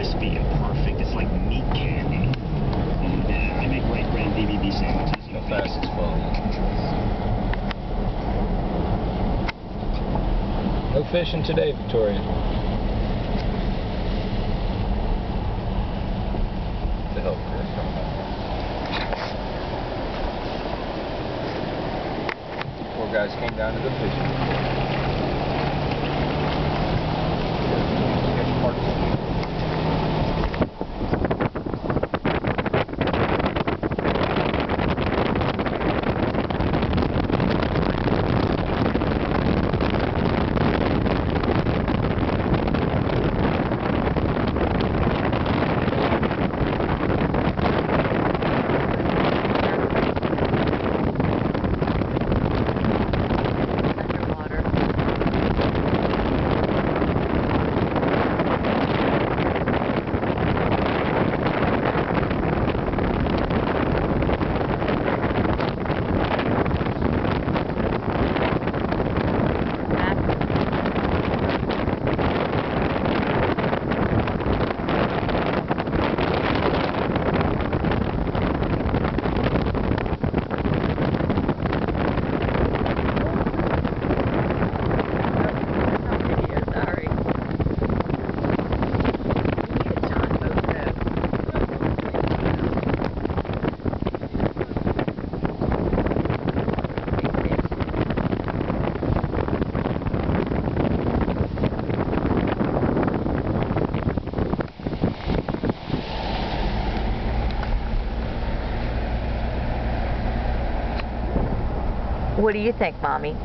crispy and perfect. It's like meat candy. And I make white bread and BBB sandwiches. How fast it's falling. No fishing today, Victoria. To help Chris. Poor guys came down to the fishing. What do you think, Mommy?